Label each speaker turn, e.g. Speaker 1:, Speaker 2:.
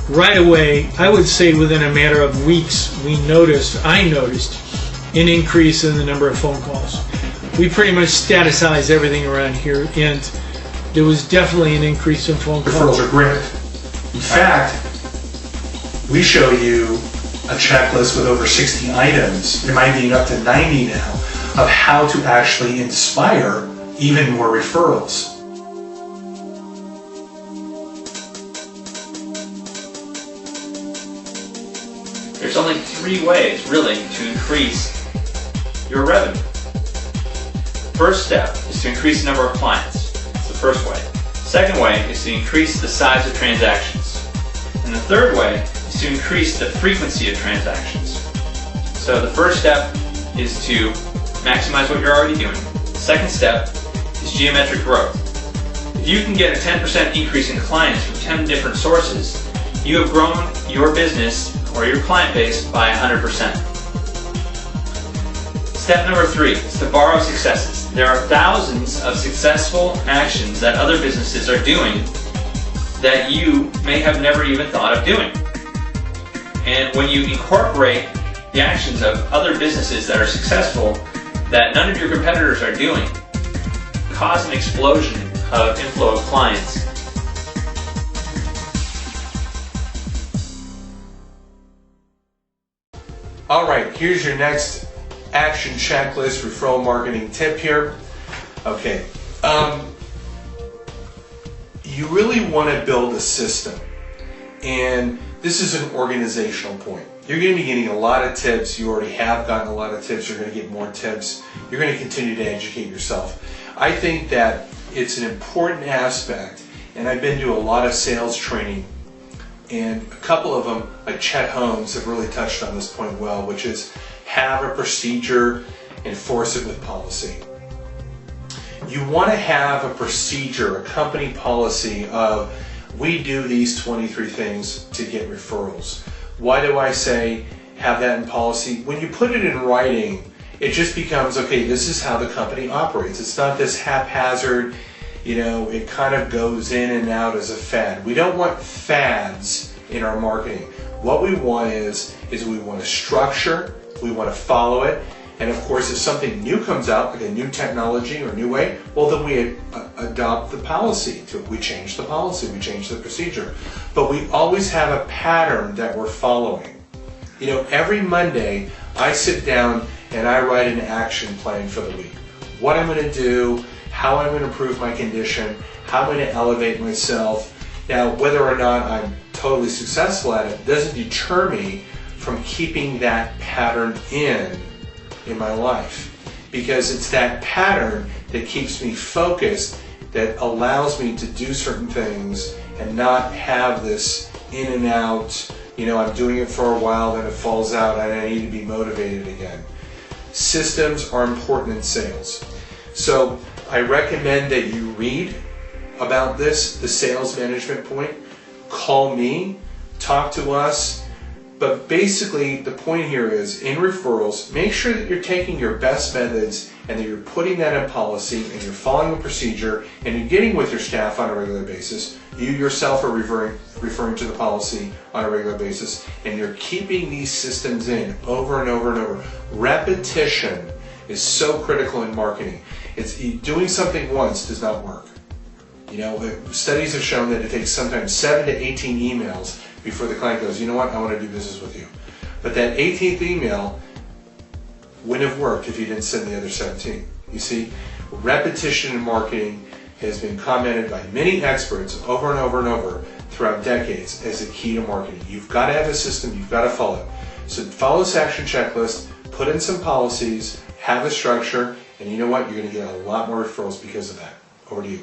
Speaker 1: right away, I would say within a matter of weeks, I noticed an increase in the number of phone calls. We pretty much staticize everything around here, and there was definitely an increase in phone calls.
Speaker 2: Referrals are great. In fact, we show you a checklist with over 60 items, it might be up to 90 now, of how to actually inspire even more referrals.
Speaker 3: There's only 3 ways, really, to increase your revenue. First step is to increase the number of clients. That's the first way. Second way is to increase the size of transactions. And the third way is to increase the frequency of transactions. So the first step is to maximize what you're already doing. The second step is geometric growth. If you can get a 10% increase in clients from 10 different sources, you have grown your business or your client base by 100%. Step number 3 is to borrow successes. There are thousands of successful actions that other businesses are doing that you may have never even thought of doing. And when you incorporate the actions of other businesses that are successful that none of your competitors are doing, cause an explosion of inflow of clients.
Speaker 2: All right, here's your next action checklist referral marketing tip here. Okay, you really want to build a system, and this is an organizational point. You're going to be getting a lot of tips. You already have gotten a lot of tips. You're going to get more tips. You're going to continue to educate yourself. I think that it's an important aspect, and I've been to a lot of sales training, and a couple of them, like Chet Holmes, have really touched on this point well, which is have a procedure, enforce it with policy. You want to have a procedure, a company policy of, we do these 23 things to get referrals. Why do I say have that in policy? When you put it in writing, it just becomes, okay, this is how the company operates. It's not this haphazard, it kind of goes in and out as a fad. We don't want fads in our marketing. What we want is we want a structure, we want to follow it, and of course if something new comes out, like a new technology or a new way, well then we adopt the policy. We change the policy, we change the procedure. But we always have a pattern that we're following. Every Monday I sit down and I write an action plan for the week. What I'm going to do, how I'm going to improve my condition, how I'm going to elevate myself. Now, whether or not I'm totally successful at it doesn't deter me from keeping that pattern in my life, because it's that pattern that keeps me focused, that allows me to do certain things and not have this in and out, I'm doing it for a while, then it falls out, and I need to be motivated again. Systems are important in sales. So I recommend that you read about this, the sales management point. Call me, talk to us. But basically, the point here is, in referrals, make sure that you're taking your best methods and that you're putting that in policy and you're following a procedure and you're getting with your staff on a regular basis. You yourself are referring to the policy on a regular basis, and you're keeping these systems in over and over and over. Repetition is so critical in marketing. Doing something once does not work. Studies have shown that it takes sometimes 7 to 18 emails before the client goes, you know what, I want to do business with you. But that 18th email wouldn't have worked if you didn't send the other 17. You see, repetition in marketing has been commented by many experts over and over and over throughout decades as a key to marketing. You've got to have a system, you've got to follow it. So follow this action checklist, put in some policies, have a structure, and you know what, you're going to get a lot more referrals because of that. Over to you.